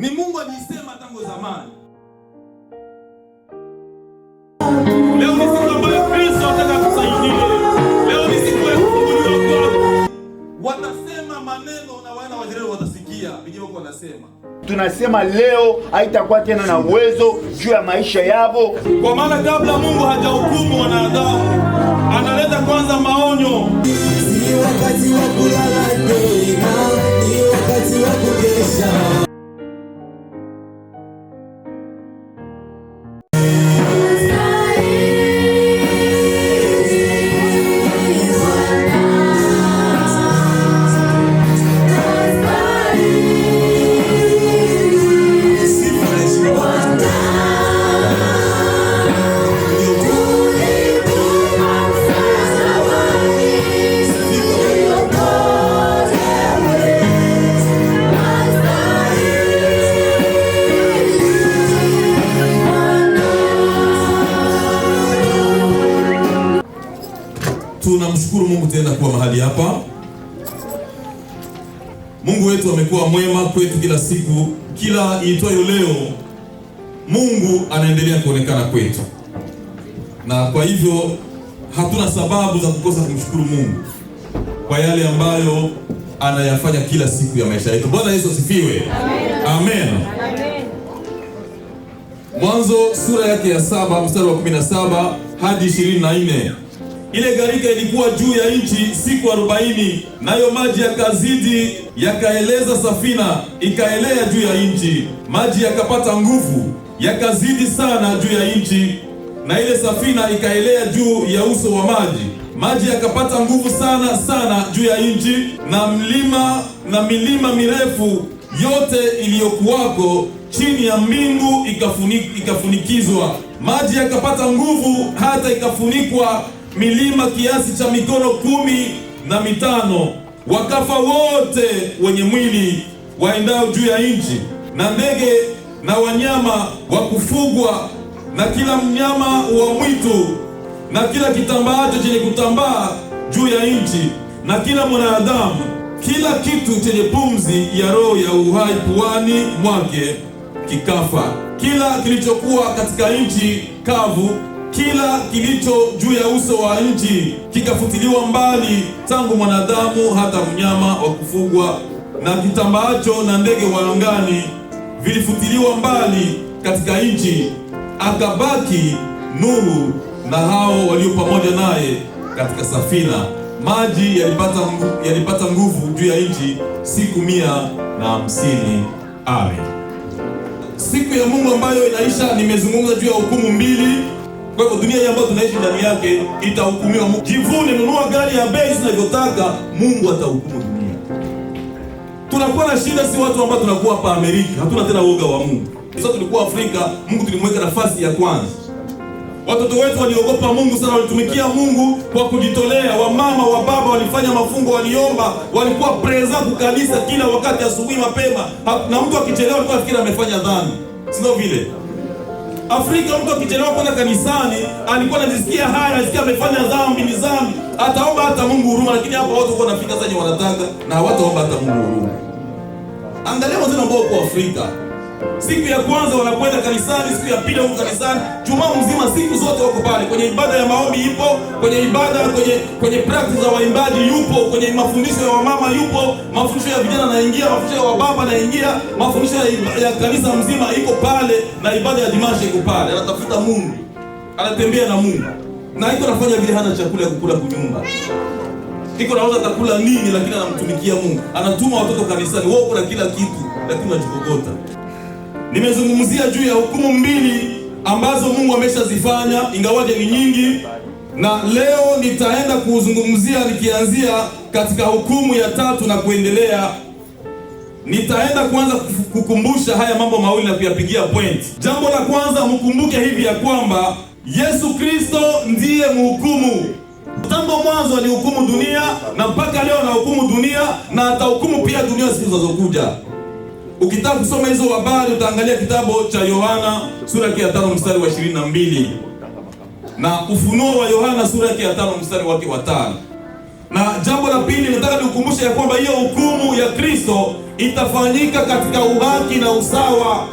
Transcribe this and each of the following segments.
Ni Mungu alisema tangu zamani. Leo ni siku ambayo Kristo anataka kusaidia. Leo ni siku ya kufunguliwa kwako. Watasema maneno na wana wa Israeli watasikia. Biblia wanasema. Tunasema leo haitakuwa tena na uwezo juu ya maisha yao. Kwa maana kabla Mungu hajahukumu wanadamu, analeta kwanza maonyo. Si wakati wa kulala tena, ni wakati wa kukesha. Tunamshukuru Mungu tena kuwa mahali hapa. Mungu wetu amekuwa mwema kwetu kila siku, kila iitwayo leo Mungu anaendelea kuonekana kwetu. Na kwa hivyo hatuna sababu za kukosa kumshukuru Mungu kwa yale ambayo anayafanya kila siku ya maisha yetu. Bwana Yesu asifiwe. Amen. Amen. Mwanzo sura yake ya 7 mstari wa 17 hadi 24. Ile gharika ilikuwa juu ya nchi siku 40, nayo maji yakazidi yakaeleza safina, ikaelea juu ya nchi. Maji yakapata nguvu, yakazidi sana juu ya nchi, na ile safina ikaelea juu ya uso wa maji. Maji yakapata nguvu sana sana juu ya nchi, na milima mirefu yote iliyokuwako chini ya mbingu ikafunikizwa. Maji yakapata nguvu hata ikafunikwa milima kiasi cha mikono 15. Wakafa wote wenye mwili waendao juu ya nchi, na ndege na wanyama wa kufugwa, na kila mnyama wa mwitu, na kila kitambaacho chenye kutambaa juu ya nchi, na kila mwanadamu, kila kitu chenye pumzi ya roho ya uhai puani mwake kikafa. Kila kilichokuwa katika nchi kavu, kila kilicho juu ya uso wa nchi kikafutiliwa mbali, tangu mwanadamu hata mnyama wa kufugwa na kitambaacho na ndege wa angani, vilifutiliwa mbali katika nchi. Akabaki Nuhu na hao walio pamoja naye katika safina. Maji yalipata nguvu juu ya nchi siku 150. Amen. Siku ya Mungu ambayo inaisha, nimezungumza juu ya hukumu mbili. Kwa hivyo dunia hii ambayo tunaishi ndani yake itahukumiwa. Jivune, nunua gari ya bei unavyotaka, Mungu atahukumu dunia. Tunakuwa na shida, si watu ambao tunakuwa hapa Amerika, hatuna tena woga wa Mungu. Sasa tulikuwa Afrika, Mungu tulimweka nafasi ya kwanza. Watoto wetu waliogopa Mungu sana, walitumikia Mungu kwa kujitolea. Wamama, wa baba walifanya mafungo, waliomba, walikuwa preza kukanisa kila wakati asubuhi mapema. Na mtu akichelewa alikuwa afikiri amefanya dhambi. Sio vile. Afrika mtu akichelewa kwenda kanisani alikuwa anajisikia haya, anajisikia amefanya dhambi, ni dhambi. Ataomba hata Mungu huruma, lakini hapa watu wako wanafika sasa wanataka na hawataomba hata Mungu huruma. Angalia wazee ambao kwa Afrika. Siku ya kwanza wanakwenda kanisani, siku ya pili wako kanisani, Jumaa mzima siku zote wako pale. Kwenye ibada ya maombi yupo, kwenye ibada kwenye practice za waimbaji yupo, kwenye mafundisho ya wamama yupo, mafundisho ya vijana naingia, mafundisho ya wababa naingia, mafundisho ya kanisa mzima iko pale, na ibada ya dimanche iko pale. Anatafuta Mungu, anatembea na Mungu, na iko nafanya vile hana chakula ya kukula kunyumba. Iko naona atakula nini, lakini anamtumikia Mungu. Anatuma watoto kanisani, wao kuna kila kitu, lakini wanajikokota. Nimezungumzia juu ya hukumu mbili ambazo Mungu ameshazifanya, ingawaje ni nyingi, na leo nitaenda kuzungumzia nikianzia katika hukumu ya 3 na kuendelea. Nitaenda kwanza kukumbusha haya mambo mawili na kuyapigia point. Jambo la kwanza, mkumbuke hivi ya kwamba Yesu Kristo ndiye mhukumu. Tangu mwanzo alihukumu dunia na mpaka leo anahukumu dunia, na atahukumu pia dunia siku zinazokuja. Ukitaka kusoma hizo habari utaangalia kitabu cha Yohana sura ya 5 mstari wa 22 na Ufunuo wa Yohana sura ya 5 mstari wa 5. Na jambo la pili nataka nikukumbushe ya kwamba hiyo hukumu ya Kristo itafanyika katika uhaki na usawa.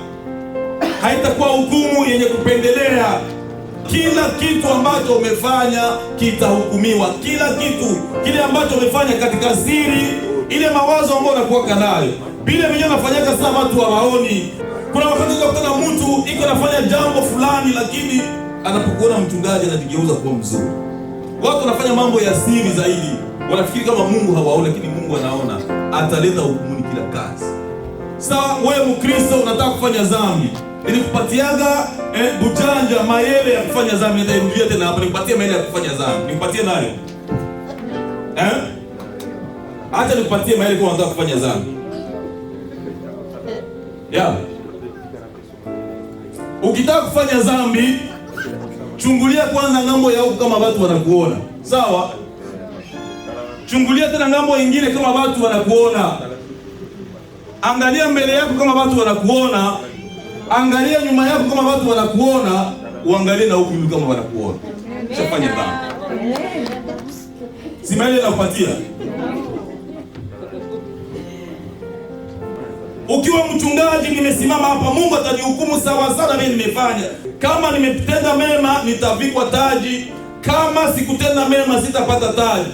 Haitakuwa hukumu yenye kupendelea. Kila kitu ambacho umefanya kitahukumiwa. Kila kitu kile ambacho umefanya katika siri, ile mawazo ambayo unakuwa nayo, bila mwenyewe unafanyaka sasa watu hawaoni. Kuna wakati unakutana mtu iko anafanya jambo fulani, lakini anapokuona mchungaji anajigeuza kuwa mzuri. Watu wanafanya mambo ya siri zaidi, wanafikiri kama Mungu hawaoni, lakini Mungu anaona, ataleta hukumu kila kazi. Sawa, wewe Mkristo unataka kufanya dhambi, nilikupatiaga bujanja mayele ya kufanya dhambi, nitairudia tena hapa, nikupatie mayele ya kufanya dhambi, nikupatie nayo acha nikupatie mayele kwa unataka kufanya dhambi. Ukitaka kufanya dhambi, chungulia kwanza ngambo ya huko kama watu wanakuona. Sawa? Chungulia tena ngambo nyingine kama watu wanakuona. Angalia mbele yako kama watu wanakuona. Angalia nyuma yako kama watu wanakuona. Uangalie na huku kama wanakuona. Chafanya dhambi. Simaile nakupatia. Ukiwa mchungaji, nimesimama hapa, Mungu atanihukumu sawa sana mimi nimefanya. Kama nimetenda mema nitavikwa taji, kama sikutenda mema sitapata taji.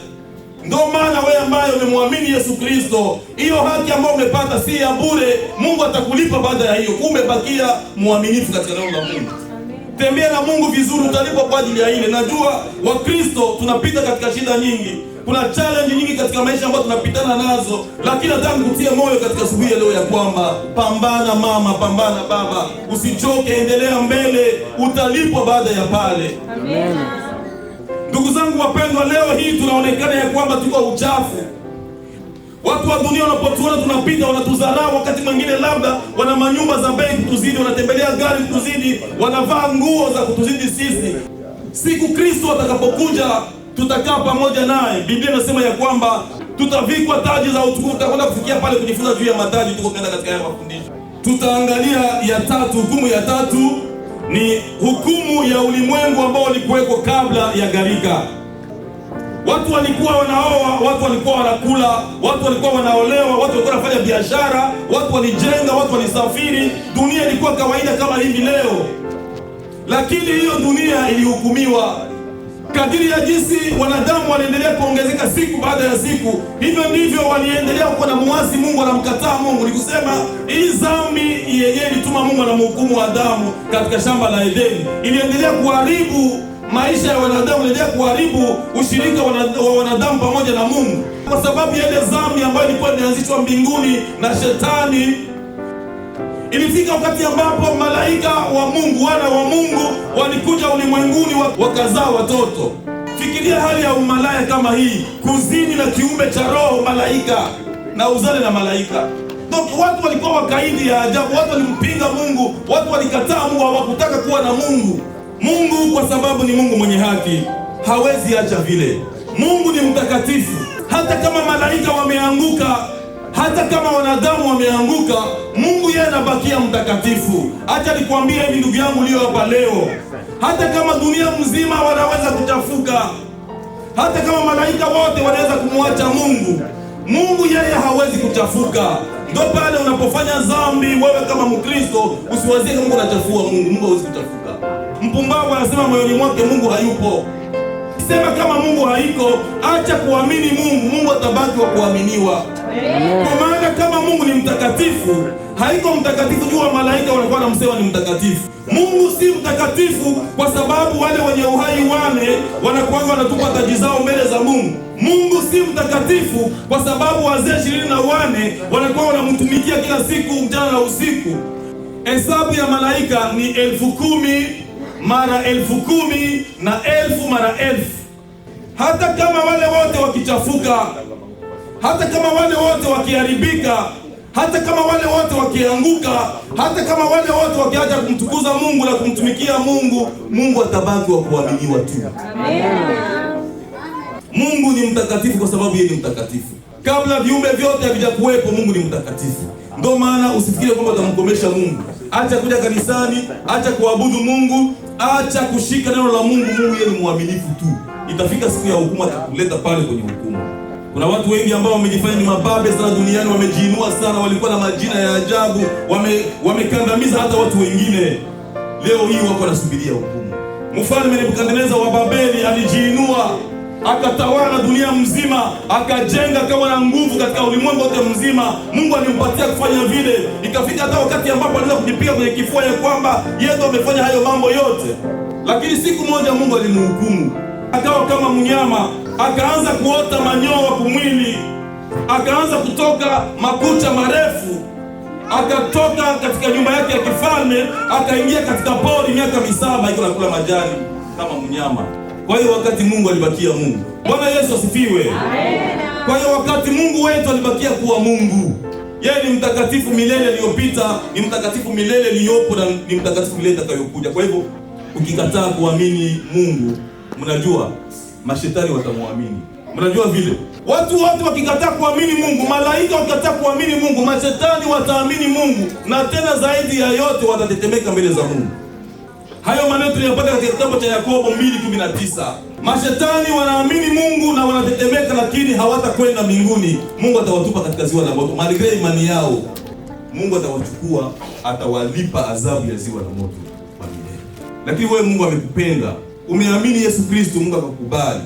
Ndio maana wewe ambaye umemwamini Yesu Kristo, hiyo haki ambayo umepata si ya bure. Mungu atakulipa baada ya hiyo. Umebakia muaminifu katika neno la Mungu. Tembea na Mungu vizuri, utalipwa kwa ajili ya ile. Najua Wakristo tunapita katika shida nyingi. Kuna challenge nyingi katika maisha ambayo tunapitana nazo, lakini nataka nikutie moyo katika asubuhi ya leo ya kwamba pambana mama, pambana baba, usichoke, endelea mbele, utalipwa baada ya pale. Amen. Ndugu zangu wapendwa, leo hii tunaonekana ya kwamba tuko uchafu. Watu wa dunia wanapotuona tunapita wanatudharau, wakati mwingine labda wana manyumba za bei kutuzidi, wanatembelea gari kutuzidi, wanavaa nguo za kutuzidi sisi. Siku Kristo atakapokuja tutakaa pamoja naye. Biblia inasema ya kwamba tutavikwa taji za utukufu. Tutakwenda kufikia pale kujifunza juu ya mataji, tuko kwenda katika haya mafundisho. Tutaangalia ya tatu, hukumu ya tatu ni hukumu ya ulimwengu ambao ulikuweko kabla ya gharika. Watu walikuwa wanaoa, watu walikuwa wanakula, watu walikuwa wanaolewa, watu walikuwa wanafanya biashara, watu walijenga, watu walisafiri. Dunia ilikuwa kawaida kama hivi leo. Lakini hiyo dunia ilihukumiwa. Kadiri ya jinsi wanadamu waliendelea kuongezeka siku baada ya siku, hivyo ndivyo waliendelea kuwa na muasi Mungu, anamkataa Mungu. Ni kusema hii dhambi yenyewe ilituma Mungu anamhukumu Adamu katika shamba la Edeni. Iliendelea kuharibu maisha ya wanadamu, iliendelea kuharibu ushirika wa wanadamu pamoja na Mungu, kwa sababu ya ile dhambi ambayo ilikuwa imeanzishwa mbinguni na Shetani. Ilifika wakati ambapo malaika wa Mungu, wana wa Mungu, walikuja ulimwenguni wakazaa watoto. Fikiria hali ya umalaya kama hii, kuzini na kiumbe cha roho malaika na uzale na malaika. Watu walikuwa wakaidi ya ajabu, watu walimpinga Mungu, watu walikataa Mungu, hawakutaka kuwa na Mungu. Mungu kwa sababu ni Mungu mwenye haki, hawezi acha vile. Mungu ni mtakatifu. Hata kama malaika wameanguka, hata kama wanadamu wameanguka, Mungu yeye anabakia mtakatifu. Acha nikwambie hivi ndugu yangu leo hapa leo, hata kama dunia mzima wanaweza kuchafuka, hata kama malaika wote wanaweza kumwacha Mungu, Mungu yeye hawezi kuchafuka. Ndio pale unapofanya dhambi, wewe kama Mkristo usiwazie Mungu anachafua Mungu. Mungu hawezi kuchafuka. Mpumbavu anasema moyoni mwake Mungu hayupo. Sema kama Mungu haiko, acha kuamini Mungu, Mungu atabaki wa kuaminiwa. Kwa maana kama Mungu ni mtakatifu, haiko mtakatifu jua malaika wanakuwa wanamsema ni mtakatifu. Mungu si mtakatifu kwa sababu wale wenye uhai wane wanakuwa wanatupa taji zao mbele za Mungu. Mungu si mtakatifu kwa sababu wazee 24 wanakuwa wanamtumikia kila siku mchana na usiku. Hesabu ya malaika ni 10,000 mara 10,000 na 1000 mara 1000. Hata kama wale wote wakichafuka, hata kama wale wote wakiharibika, hata kama wale wote wakianguka, hata kama wale wote wakiacha kumtukuza Mungu na kumtumikia Mungu, Mungu atabaki wa kuaminiwa tu. Amen. Mungu ni mtakatifu kwa sababu yeye ni mtakatifu. Kabla viumbe vyote havijakuwepo, Mungu ni mtakatifu. Ndio maana usifikiri kwamba utamkomesha Mungu. Acha kuja kanisani, acha kuabudu Mungu, acha kushika neno la Mungu. Mungu yeye ni mwaminifu tu. Itafika siku ya hukumu atakuleta pale kwenye hukumu. Kuna watu wengi ambao wamejifanya ni mababe sana duniani, wamejiinua sana, walikuwa na majina ya ajabu, wamekandamiza hata watu wengine. Leo hii wako wanasubiria hukumu. Mfalme Nebukadneza wa Babeli alijiinua, akatawala dunia mzima, akajenga kama na nguvu katika ulimwengu wote mzima. Mungu alimpatia kufanya vile, ikafika hata wakati ambapo aliweza kujipiga kwenye kifua ya kwamba yeye ndo amefanya hayo mambo yote. Lakini siku moja Mungu alimhukumu, akawa kama mnyama, akaanza kuota manyoya kumwili, akaanza kutoka makucha marefu, akatoka katika nyumba yake ya kifalme, akaingia katika pori miaka 7 iko nakula majani kama mnyama. Kwa hiyo wakati Mungu alibakia Mungu. Bwana Yesu asifiwe. Amen. Kwa hiyo wakati Mungu wetu alibakia kuwa Mungu. Yeye ni mtakatifu milele aliyopita, ni mtakatifu milele aliyopo, na ni mtakatifu milele atakayokuja. Kwa hivyo ukikataa kuamini Mungu, mnajua mashetani watamwamini. Mnajua vile watu wote wakikataa kuamini Mungu, malaika wakikataa kuamini Mungu, mashetani wataamini Mungu, na tena zaidi ya yote watatetemeka mbele za Mungu. Hayo maneno tunayapata katika kitabu cha Yakobo 2:19. Mashetani wanaamini Mungu na wanatetemeka, lakini hawatakwenda mbinguni. Mungu atawatupa katika ziwa la moto. Maligre imani yao, Mungu atawachukua, atawalipa adhabu ya ziwa la moto kwa milele. Lakini wewe Mungu amekupenda, umeamini Yesu Kristo, Mungu akakubali,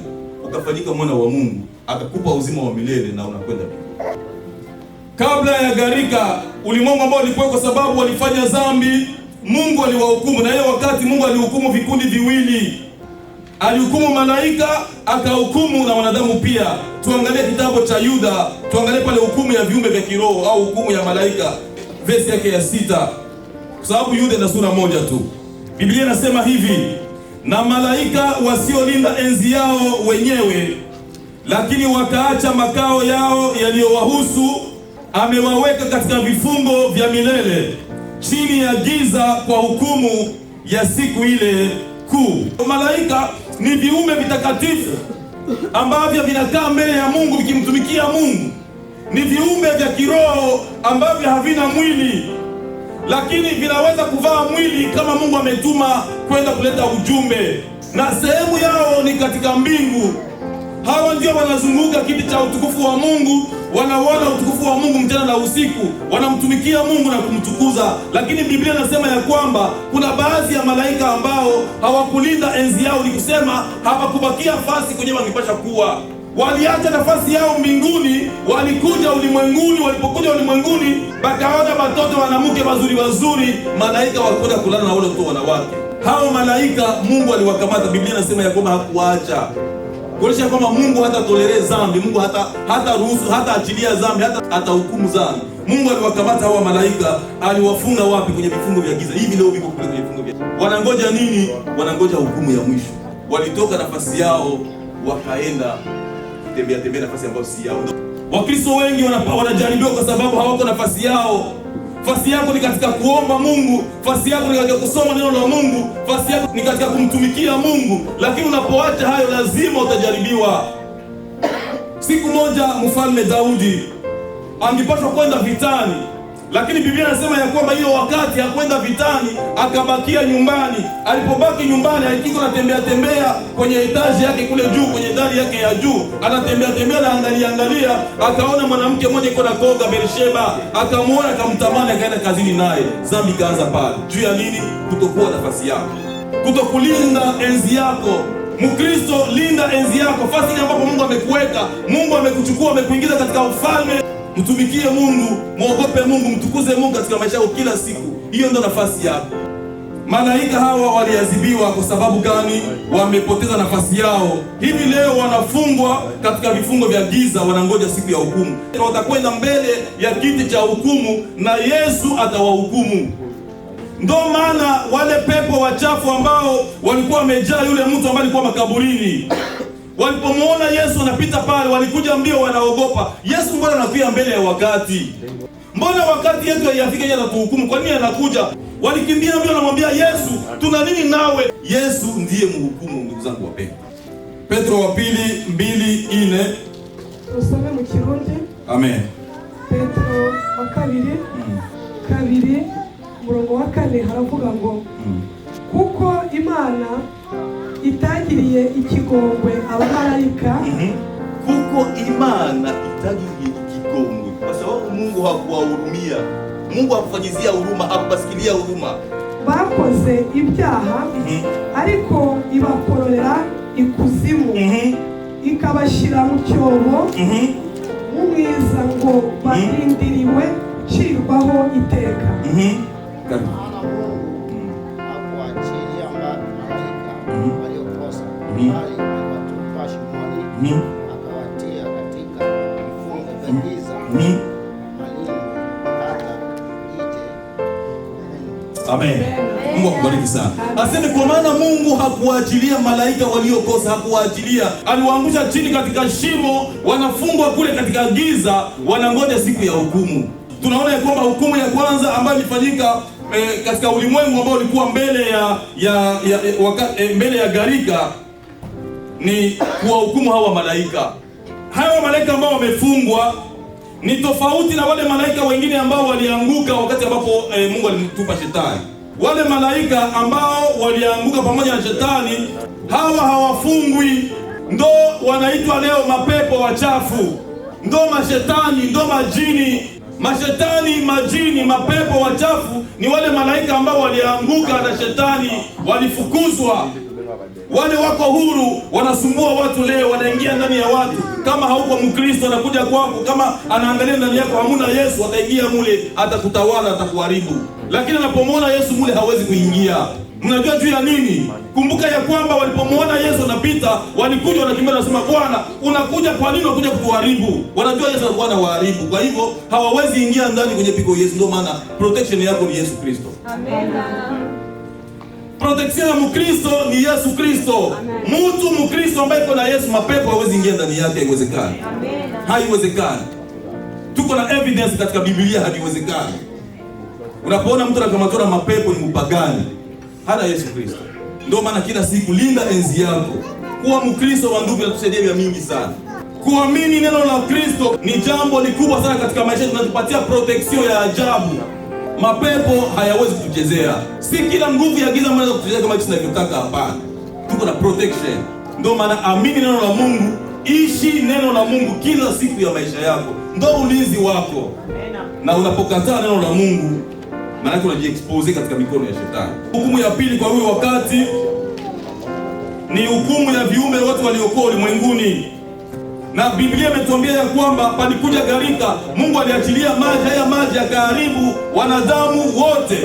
ukafanyika mwana wa Mungu, akakupa uzima wa milele na unakwenda mbinguni. Kabla ya gharika, ulimwengu ambao ulikuwa kwa sababu walifanya dhambi, Mungu aliwahukumu. Na hiyo wakati Mungu alihukumu vikundi viwili. Alihukumu malaika, akahukumu na wanadamu pia. Tuangalie kitabu cha Yuda, tuangalie pale hukumu ya viumbe vya kiroho au hukumu ya malaika, verse yake ya 6. Kwa sababu Yuda ina sura moja tu. Biblia inasema hivi: na malaika wasiolinda enzi yao wenyewe, lakini wakaacha makao yao yaliyowahusu, amewaweka katika vifungo vya milele chini ya giza kwa hukumu ya siku ile kuu. Malaika ni viumbe vitakatifu ambavyo vinakaa mbele ya Mungu vikimtumikia Mungu. Ni viumbe vya kiroho ambavyo havina mwili, lakini vinaweza kuvaa mwili kama Mungu ametuma kwenda kuleta ujumbe, na sehemu yao ni katika mbingu. Hawa ndio wanazunguka kiti cha utukufu wa Mungu, wanaona utukufu wa Mungu mchana na usiku, wanamtumikia Mungu na kumtukuza. Lakini Biblia inasema ya kwamba kuna baadhi ya malaika ambao hawakulinda enzi yao, ni kusema hawakubakia nafasi kwenye wangepasha kuwa. Waliacha nafasi yao mbinguni, walikuja ulimwenguni. Walipokuja ulimwenguni, bakaona watoto wanamke wazuri wazuri, malaika walikwenda kulala na wale watoto wanawake. Hao malaika Mungu aliwakamata. Biblia inasema ya kwamba hakuacha, kuonyesha kwamba Mungu hata toleree dhambi, Mungu hata ruhusu, hata achilia dhambi, hata hukumu dhambi. Mungu aliwakamata hawa malaika, aliwafunga wapi? Kwenye vifungo vya giza. Hivi leo viko kwenye vifungo vya giza. Wanangoja nini? Wanangoja hukumu ya mwisho. Walitoka nafasi yao wakaenda tembea nafasi ambayo si yao. Wakristo wengi wanajaribiwa kwa sababu hawako nafasi yao. Nafasi yako ni katika kuomba Mungu, nafasi yako ni katika kusoma neno la Mungu, nafasi yako ni katika kumtumikia Mungu. Lakini unapoacha hayo, lazima utajaribiwa. Siku moja Mfalme Daudi angepaswa kwenda vitani, lakini Biblia inasema ya kwamba hiyo wakati hakwenda vitani, akabakia nyumbani. Alipobaki nyumbani, alikuwa anatembea kwenye etaji yake kule juu, kwenye dari yake ya juu, anatembea na angalia, akaona mwanamke mmoja yuko na koga Bersheba, akamuona, akamtamani, akaenda kazini naye. Dhambi ikaanza pale. Juu ya nini? Kutokuwa nafasi yako, kutokulinda enzi yako. Mkristo, linda enzi yako, fasi ambapo Mungu amekuweka. Mungu amekuchukua, amekuingiza katika ufalme. Mtumikie Mungu, muogope Mungu, mtukuze Mungu katika maisha yako kila siku. Hiyo ndio nafasi yako. Malaika hawa waliadhibiwa kwa sababu gani? Wamepoteza nafasi yao. Hivi leo wanafungwa katika vifungo vya giza, wanangoja siku ya hukumu. Watakwenda mbele ya kiti cha hukumu na Yesu atawahukumu. Ndio maana wale pepo wachafu ambao walikuwa wamejaa yule mtu ambaye alikuwa makaburini, walipomwona Yesu anapita pale, walikuja mbio, wanaogopa. Yesu, mbona anakuja mbele ya wakati? Mbona wakati yetu haijafika yeye anatuhukumu? Kwa nini anakuja? Walikimbia mbio, wanamwambia Yesu, tuna nini nawe? Yesu ndiye mhukumu, ndugu zangu wapendwa. Petro wa pili 2:4. Tusome mu Kirundi. Amen. Petro wa kabiri, umurongo wa 4 haravuga ngo kuko Imana itagiriye ikigongwe abamarayika kuko imana itagiye ikigongwe, kwa sababu Mungu hakuwahurumia. Mungu hakufanyizia huruma, hakubasikilia huruma. Bakoze ibyaha ariko ibakororera ikuzimu, ikabashyira mu cyobo mumwiza ngo barindiriwe gucirwaho iteka. Hakuachilia malaika waliokosa, bali aliwatupa shimoni, akawatia katika vifungo vya giza malindi hata ije. Amen. Mungu akubariki sana. Aseme kwa maana Mungu hakuachilia malaika waliokosa, hakuachilia. Aliwaangusha chini katika shimo, wanafungwa kule katika giza, wanangoja siku ya hukumu. Tunaona ya kwamba hukumu ya kwanza ambayo ilifanyika katika ulimwengu ambao ulikuwa mbele ya gharika ni kuwahukumu hawa malaika. Hawa malaika ambao wamefungwa ni tofauti na wale malaika wengine ambao walianguka wakati ambapo Mungu alimtupa shetani. Wale malaika ambao walianguka pamoja na shetani, hawa hawafungwi, ndo wanaitwa leo mapepo wachafu, ndo mashetani, ndo majini. Mashetani, majini, mapepo wachafu ni wale malaika ambao walianguka na shetani, walifukuzwa. Wale wako huru, wanasumbua watu leo, wanaingia ndani ya watu. Kama hauko Mkristo anakuja kwako, kama anaangalia ndani yako hamuna Yesu, ataingia mule, atakutawala, atakuharibu. Lakini anapomwona Yesu mule hawezi kuingia. Mnajua juu ya nini? Kumbuka ya kwamba walipomwona Yesu anapita, walikuja wanakimbia, wanasema Bwana, unakuja kwa nini? Unakuja kutuharibu. Wanajua Yesu alikuwa anawaharibu. Kwa hivyo hawawezi ingia ndani kwenye piko Yesu. Ndio maana protection yako ni Yesu Kristo. Amen. Protection ya Mkristo ni Yesu Kristo. Mtu Mkristo ambaye yuko na Yesu, mapepo hawezi ingia ndani yake, haiwezekani. Amen. Haiwezekani. Tuko na evidence katika Biblia, haiwezekani. Unapoona mtu anakamata mapepo ni mpagani, hana Yesu Kristo. Ndio maana kila siku linda enzi yako. Kuwa Mkristo wa ndugu inatusaidia vya mingi sana. Kuamini neno la Kristo ni jambo likubwa sana katika maisha yetu, tunatupatia protection ya ajabu. Mapepo hayawezi kutuchezea. Si kila nguvu ya giza mnaweza kutuchezea kama jinsi tunavyotaka, hapana. Tuko na protection. Ndio maana amini neno la Mungu, ishi neno la Mungu kila siku ya maisha yako. Ndio ulinzi wako. Na unapokataa neno la Mungu, maana unajiexpose katika mikono ya shetani. Hukumu ya pili kwa huyo wakati ni hukumu ya viumbe wote waliokuwa ulimwenguni. Na Biblia imetuambia ya kwamba palikuja gharika, Mungu aliachilia maji, haya maji yakaharibu wanadamu wote,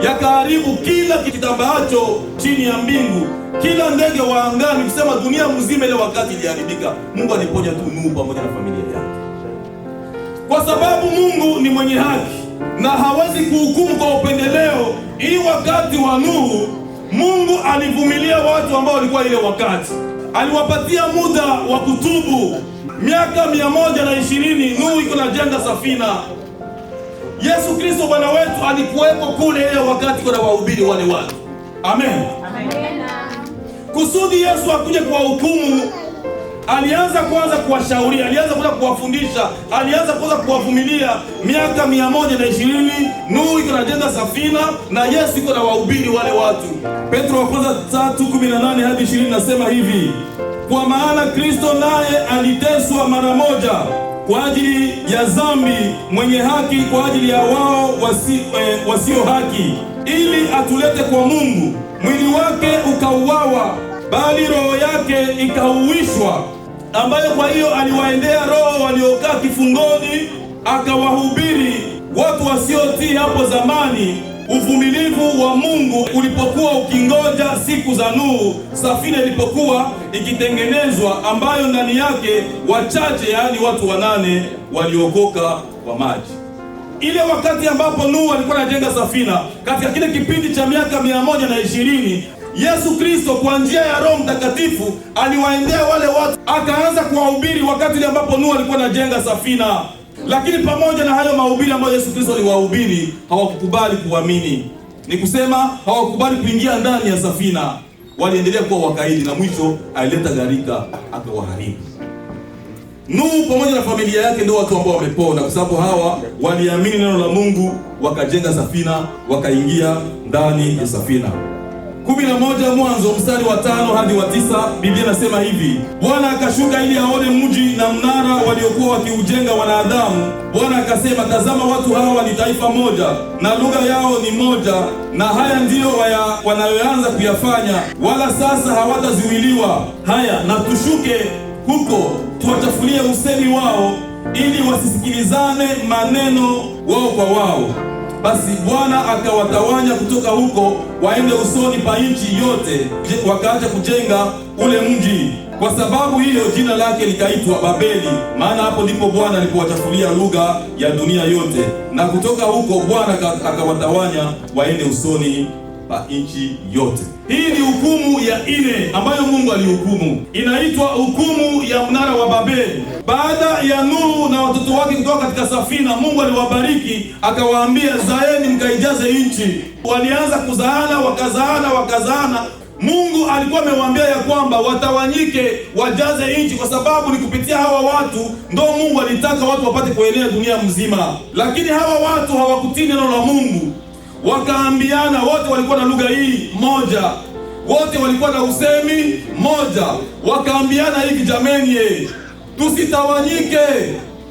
yakaharibu kila kitambaacho chini ya mbingu, kila ndege wa angani, kusema dunia mzima. Ile wakati iliharibika, Mungu aliponya tu Nuhu pamoja na familia yake, kwa sababu Mungu ni mwenye haki na hawezi kuhukumu kwa upendeleo. Hii wakati wa Nuhu, Mungu alivumilia watu ambao walikuwa ile wakati, aliwapatia muda wa kutubu. Miaka 120 Nuhu iko na jenga safina. Yesu Kristo Bwana wetu alikuwepo kule ile wakati kwa wahubiri wale watu. Amen. Amen. Kusudi Yesu akuje kwa hukumu, alianza kwanza kuwashauria, alianza kwanza kuwafundisha, alianza kwanza kuwavumilia. Miaka 120 Nuhu iko na jenga safina na Yesu iko na wahubiri wale watu. Petro wa kwanza 3:18 hadi 20 nasema hivi: kwa maana Kristo naye aliteswa mara moja kwa ajili ya dhambi, mwenye haki kwa ajili ya wao wasio haki, ili atulete kwa Mungu. Mwili wake ukauawa, bali roho yake ikauishwa, ambayo kwa hiyo aliwaendea roho waliokaa kifungoni, akawahubiri watu wasiotii hapo zamani uvumilivu wa Mungu ulipokuwa ukingoja siku za Nuhu, safina ilipokuwa ikitengenezwa, ambayo ndani yake wachache, yaani watu 8 waliokoka kwa maji. Ile wakati ambapo Nuhu alikuwa anajenga safina, katika kile kipindi cha miaka 120, Yesu Kristo kwa njia ya Roho Mtakatifu aliwaendea wale watu, akaanza kuwahubiri wakati ile ambapo Nuhu alikuwa anajenga safina. Lakini pamoja na hayo mahubiri ambayo Yesu Kristo aliwahubiri, hawakukubali kuamini. Ni kusema hawakubali kuingia ndani ya safina, waliendelea kuwa wakaidi, na mwisho alileta gharika akawaharibu. Nuhu pamoja na familia yake ndio watu ambao wamepona, kwa sababu hawa waliamini neno la Mungu, wakajenga safina, wakaingia ndani ya safina. 11 Mwanzo mstari wa 5 hadi wa 9, Biblia inasema hivi: Bwana akashuka ili aone mji na mnara waliokuwa wakiujenga wanadamu. Bwana akasema, tazama, watu hawa ni taifa moja na lugha yao ni moja, na haya ndiyo wanayoanza kuyafanya, wala sasa hawatazuiliwa. Haya, na tushuke huko tuwachafulie usemi wao, ili wasisikilizane maneno wao kwa wao. Basi Bwana akawatawanya kutoka huko waende usoni pa nchi yote, wakaacha kujenga ule mji. Kwa sababu hiyo jina lake likaitwa Babeli, maana hapo ndipo Bwana alipowachafulia lugha ya dunia yote. Na kutoka huko Bwana akawatawanya waende usoni pa nchi yote. Hii ni hukumu ya 4 ambayo Mungu alihukumu, inaitwa hukumu ya mnara wa Babeli. Baada ya Nuhu na watoto wake kutoka katika safina, Mungu aliwabariki akawaambia, zaeni mkaijaze nchi. Walianza kuzaana, wakazaana. Mungu alikuwa amewaambia ya kwamba watawanyike, wajaze nchi, kwa sababu ni kupitia hawa watu ndio Mungu alitaka watu wapate kuenea dunia mzima. Lakini hawa watu hawakutii neno la Mungu, wakaambiana. Wote walikuwa na lugha hii moja, wote walikuwa na usemi moja, wakaambiana hivi, jameni, tusitawanyike,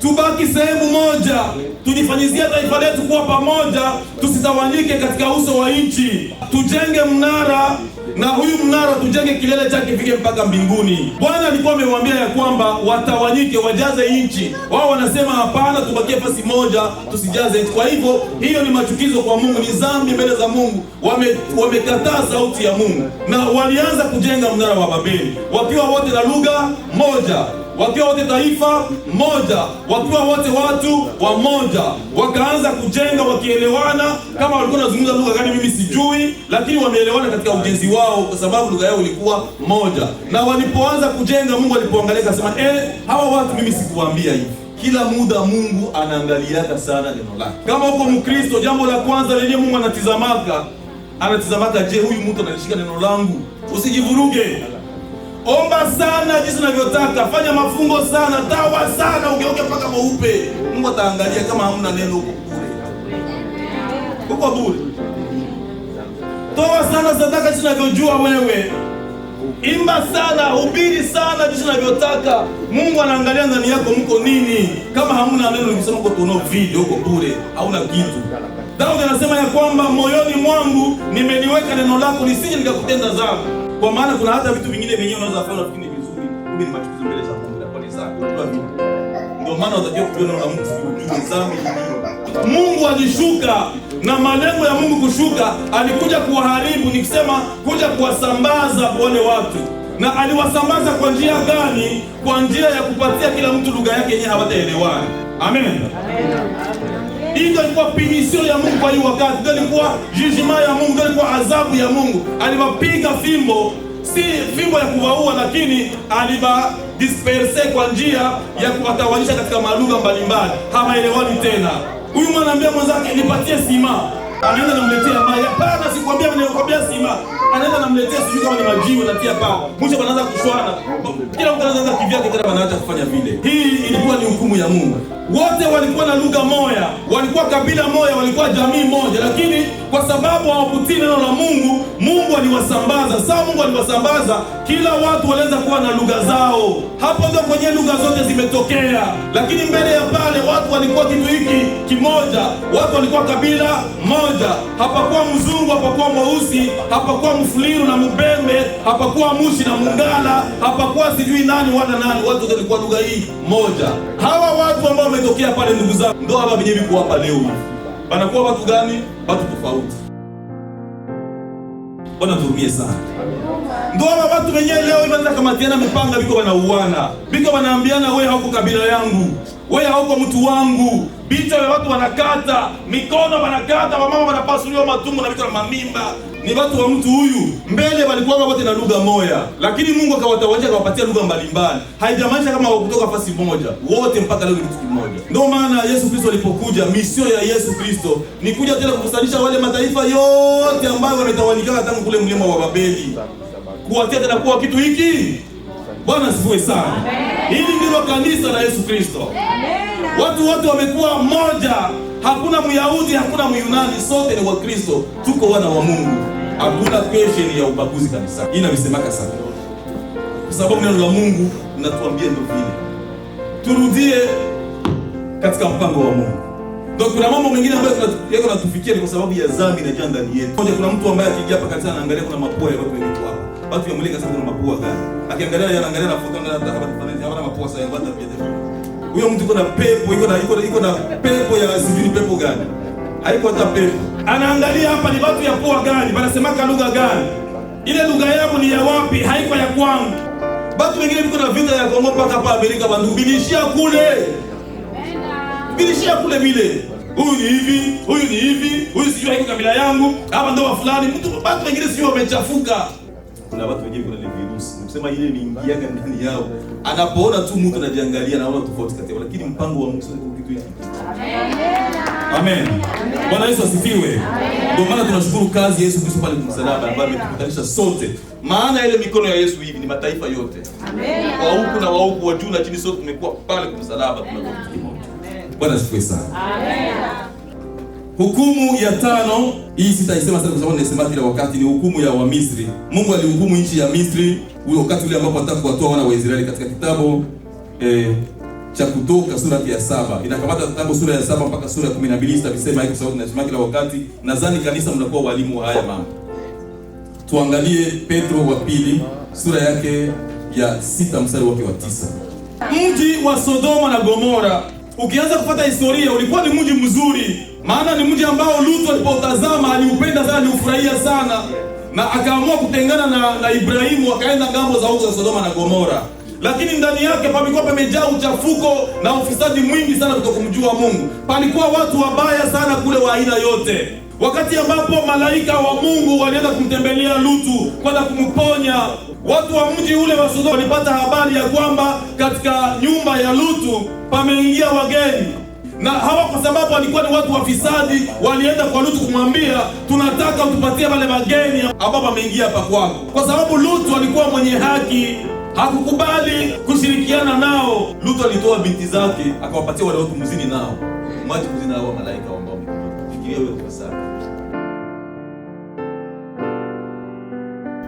tubaki sehemu moja, tujifanyizia taifa letu kuwa pamoja, tusitawanyike katika uso wa nchi, tujenge mnara, na huyu mnara tujenge kilele chake fike mpaka mbinguni. Bwana alikuwa amemwambia ya kwamba watawanyike, wajaze nchi. Wao wanasema hapana, tubakie fasi moja, tusijaze nchi. Kwa hivyo hiyo ni machukizo kwa Mungu, ni dhambi mbele za Mungu. Wamekataa sauti ya Mungu, na walianza kujenga mnara wa Babeli wakiwa wote na lugha moja, wakiwa wote taifa moja, wakiwa wote watu wa moja. Wakaanza kujenga wakielewana. Kama walikuwa wanazungumza lugha gani mimi sijui, lakini wameelewana katika ujenzi wao kwa sababu lugha yao ilikuwa moja. Na walipoanza kujenga, Mungu alipoangalia akasema, hawa watu mimi sikuwaambia hivi. Kila muda Mungu anaangaliaka sana neno lake. Kama uko Mkristo, jambo la kwanza lenye Mungu anatizamaka, je, huyu mtu analishika neno langu? Usijivuruge. Omba sana jinsi unavyotaka, fanya mafungo sana, dawa sana, ugeuke mpaka mweupe. Mungu ataangalia kama hamna neno huko bure. Toa sana sadaka jinsi unavyojua wewe. Imba sana, hubiri sana jinsi unavyotaka. Mungu anaangalia ndani yako mko nini. Kama hamna neno, nikisema uko tuno video huko bure, hauna kitu. Daudi anasema ya kwamba moyoni mwangu nimeliweka neno lako, nisije nikakutenda dhambi. Kwa maana kuna hata vitu vingine vyenyewe unaweza kufanya unafikiri vizuri, kumbe ni machukizo mbele za Mungu kwa nisa. Ndio maana utajua kuona na Mungu sijui dhambi. Mungu alishuka, na malengo ya Mungu kushuka, alikuja kuwaharibu, nikisema kuja kuwasambaza wale watu. Na aliwasambaza kwa njia gani? Kwa njia ya kupatia kila mtu lugha yake yenyewe hawataelewana. Amen. Hii ndio ilikuwa pinisio ya Mungu kwa hiyo wakati. Ndio ilikuwa judgment ya Mungu, ndio ilikuwa adhabu ya Mungu. Aliwapiga fimbo, si fimbo ya kuwaua, lakini disperse kwa njia ya kuwatawanyisha katika malugha mbalimbali. Hawaelewani tena. Huyu mwanaambia mwenzake, nipatie sima. Anaenda namletea maji. Hapana, sikwambia, nimekwambia sima. Anaenda namletea sijui kama ni majiwe natia paa. Mwisho wanaanza kushwana. Kila mtu anaanza kivyake, tena wanaacha kufanya vile. Hii ilikuwa ni hukumu ya Mungu. Wote walikuwa na lugha moja, walikuwa kabila moja, walikuwa jamii moja, lakini kwa sababu hawakutii neno la Mungu, Mungu aliwasambaza. Sawa, Mungu aliwasambaza, kila watu walianza kuwa na lugha zao. Hapo ndio kwenye lugha zote zimetokea. Lakini mbele ya pale watu walikuwa kitu hiki kimoja, watu walikuwa kabila moja. Hapakuwa mzungu, hapakuwa mweusi, hapakuwa mfuliru na mbembe, hapakuwa mushi na mungala, hapakuwa sijui nani wala nani. Watu wote walikuwa lugha hii moja. Hawa watu ambao wametokea pale, ndugu zangu, ndio hapa wenyewe biko hapa leo. Wanakuwa watu gani? Watu tofauti. Bwana turumie sana. Ndio hapa watu wenyewe leo wanaanza kamatiana mpanga, biko wanauana. Biko wanaambiana, wewe hauko kabila yangu, wewe hauko mtu wangu. Bicho ya watu wanakata mikono, wanakata wamama, wanapasuliwa matumbo na vitu na mamimba. Ni watu wa mtu huyu. Mbele walikuwa wote na lugha moja, lakini Mungu akawatawanyisha, akawapatia lugha mbalimbali. Haijamaanisha kama kutoka fasi moja, wote mpaka leo ni kitu kimoja. Ndio maana Yesu Kristo alipokuja, misio ya Yesu Kristo ni kuja tena kukusanyisha wale mataifa yote ambayo wametawanyika tangu kule mlima wa Babeli, kuwatia tena kuwa kitu hiki. Bwana asifiwe sana. Hili ndilo kanisa la Yesu Kristo. Watu wote wamekuwa moja. Hakuna Myahudi, hakuna Myunani, sote ni Wakristo, tuko wana wa Mungu. Hakuna question ya ubaguzi kanisa. Hii navisemaka sana. Kwa sababu neno la Mungu linatuambia ndio vile. Turudie katika mpango wa Mungu. Ndio kuna mambo mengine ambayo yako natufikia kwa sababu ya dhambi na janga ndani yetu. Kuna mtu ambaye akija hapa kanisa anaangalia kuna mapua ya watu wengi hapa. Watu yamulika sababu kuna mapua gani? Akiangalia anaangalia na foto na hata hawana mapua sasa hata pia. Huyo mtu iko na pepo, iko na pepo ya sijui pepo gani? Haiko hata pepo. Anaangalia hapa ni watu ya pua gani? Wanasemaka lugha gani? Ile lugha yao ni ya wapi? Haiko ya kwangu. Watu wengine biko na vita ya Kongo mpaka hapa Amerika bandu bilishia kule. Bilishia kule vile. Huyu ni hivi, huyu sijui haiko kabila yangu, hapa ndo wa fulani. Watu wengine sio wamechafuka. Kuna watu wengine kuna virusi. Nikisema ile ni ingiaga ndani yao. Anapoona tu mtu anajiangalia anaona tofauti kati yao, lakini mpango wa Mungu sio kitu hiki. Amen. Bwana Yesu asifiwe. Ndio maana tunashukuru kazi Yesu Kristo pale msalaba ambaye ametukutanisha sote. Maana ile mikono ya Yesu hivi ni mataifa yote. Amen. Wa huku na wa huku, wa juu na chini, sote tumekuwa pale kwa msalaba tunakuwa kimoja. Bwana asifiwe sana. Amen. Hukumu ya 5, hii sitaisema sana kwa sababu nimesema kila wakati, ni hukumu ya Wamisri. Mungu alihukumu nchi ya Misri ule wakati ule ambapo anataka kuwatoa wana wa Israeli katika kitabu cha Kutoka sura ya 7. Inakamata tangu sura ya 7 mpaka sura ya 12. Sitavisema hiyo kwa sababu tunasema kila wakati. Nadhani kanisa mnakuwa walimu wa haya mambo. Tuangalie Petro wa pili sura yake ya 6 mstari wake wa 9. Mji wa Sodoma na Gomora, ukianza kufuata historia, ulikuwa ni mji mzuri. Maana ni mji ambao Lutu alipotazama aliupenda sana, aliufurahia sana, na akaamua kutengana na Ibrahimu, akaenda ngambo za huko za Sodoma na Gomora. Lakini ndani yake palikuwa pamejaa uchafuko na ufisadi mwingi sana kutoka kumjua Mungu. Palikuwa watu wabaya sana kule wa aina yote. Wakati ambapo malaika wa Mungu walienda kumtembelea Lutu kwenda kumponya, watu wa mji ule wa Sodoma walipata habari ya kwamba katika nyumba ya Lutu pameingia wageni. Na hawa kwa sababu walikuwa ni watu wafisadi, walienda kwa Lutu kumwambia, tunataka utupatie wale wageni ambao wameingia hapa kwako. Kwa sababu Lutu alikuwa mwenye haki, hakukubali kushirikiana nao. Lutu alitoa binti zake akawapatia wale watu mzini nao. Mwaje kuzina hao malaika ambao fikiria wewe kwa sasa.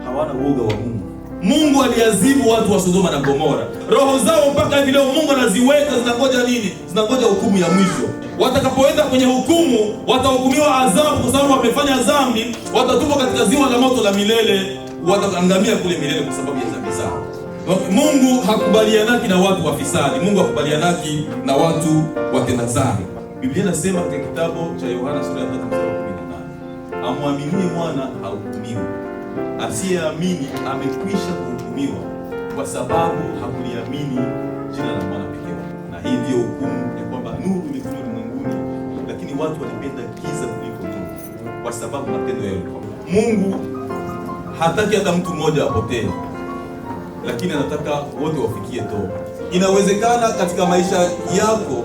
Hawana uoga wa Mungu. Mungu aliadhibu watu wa Sodoma na Gomora. Roho zao mpaka hivi leo Mungu anaziweka, zinangoja nini? Zinangoja hukumu ya mwisho. Watakapoenda kwenye hukumu, watahukumiwa adhabu kwa sababu wamefanya dhambi, watatupwa katika ziwa la moto la milele, wataangamia kule milele kwa sababu ya dhambi zao. Mungu hakubalianaki na watu wafisadi. Mungu hakubalianaki na watu watenda dhambi. Biblia inasema katika kitabu cha Yohana sura ya 3 mstari wa 18, amwaminie mwana hahukumiwi, asiyeamini amekwisha kuhukumiwa kwa sababu hakuliamini jina la mwana pekee. Na hii ndiyo hukumu ya kwamba nuru imekuja ulimwenguni, lakini watu walipenda giza kuliko nuru kwa sababu matendo yao. Mungu hataki hata mtu mmoja apotee, lakini anataka wote wafikie toba. Inawezekana katika maisha yako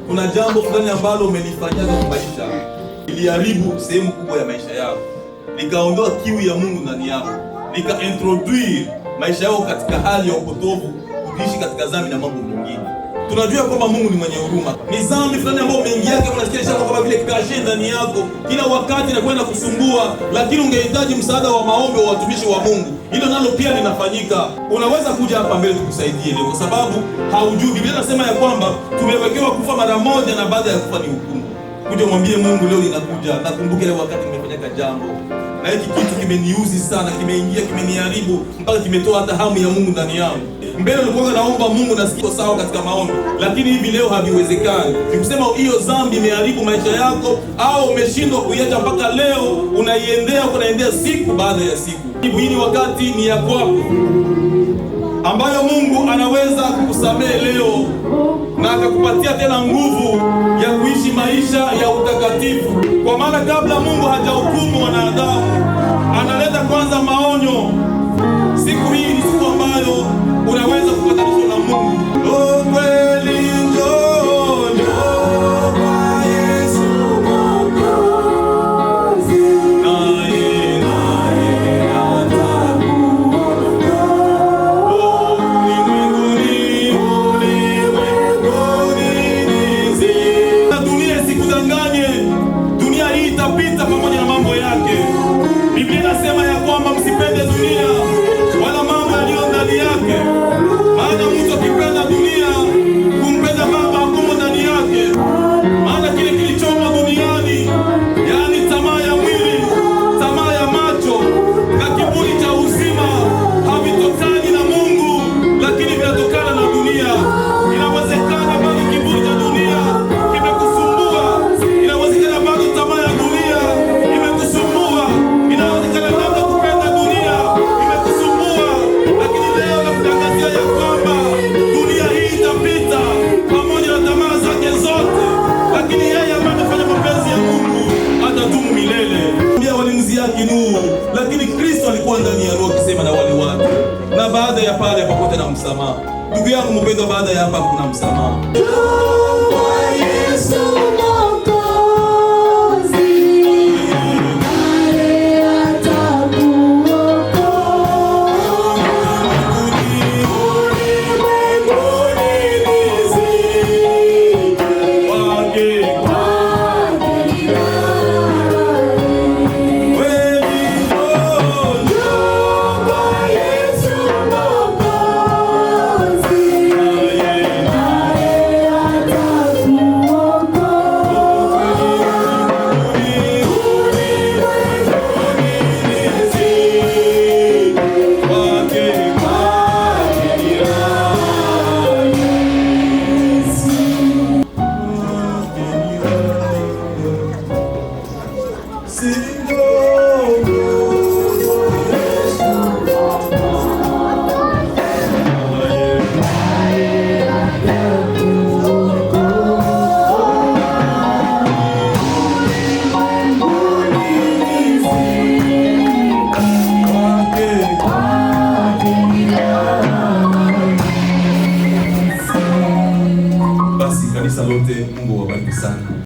kuna jambo fulani ambalo umelifanyia kwa maisha iliharibu sehemu kubwa ya maisha yako, likaondoa kiu ya Mungu ndani yako, likaintroduce maisha yako katika hali ya upotovu, kuishi katika dhambi na mambo mengine. Tunajua kwamba Mungu ni mwenye huruma. Ni dhambi fulani ambayo umeingia kama unasikia ishara kama vile kashe ndani yako, kila wakati inakwenda kusumbua, lakini ungehitaji msaada wa maombi wa watumishi wa Mungu. Hilo nalo pia linafanyika. Unaweza kuja hapa mbele tukusaidie leo, kwa sababu haujui. Biblia inasema ya kwamba tumewekewa kufa mara moja na baada ya kufa ni hukumu. Kuja mwambie Mungu leo inakuja, nakumbuka ile wakati nimefanyaka jambo na hiki kitu kimeniuzi sana, kimeingia, kimeniharibu mpaka kimetoa hata hamu ya Mungu ndani yangu. Mbele nilikuwa naomba Mungu na sikio sawa katika maombi, lakini hivi leo haviwezekani. Nikusema hiyo dhambi imeharibu maisha yako, au umeshindwa kuiacha mpaka leo unaendea siku baada ya siku. Hii ni wakati ni ya kwako, ambayo Mungu anaweza kukusamehe leo na akakupatia tena nguvu ya kuishi maisha ya utakatifu. Kwa maana kabla Mungu hajahukumu wanadamu, analeta kwanza maonyo. Siku hii ni siku ambayo unaweza kupatanishwa na Mungu. Oh, kweli njoo kwa Yesu Mwokozi, naye dunia isikudanganye. Dunia hii itapita pamoja na mambo yake. Biblia inasema Tangazia ya kwamba dunia hii itapita pamoja na tamaa zake zote, lakini yeye ambaye anafanya mapenzi ya Mungu atadumu milele. Ndio walimzia kinuu, lakini Kristo alikuwa ndani ya roho akisema na wale watu. Na baada ya pale pakote na msamaha. Ndugu yangu mpendwa, baada ya hapa kuna msamaha. Basi kanisa lote, Mungu awabariki sana.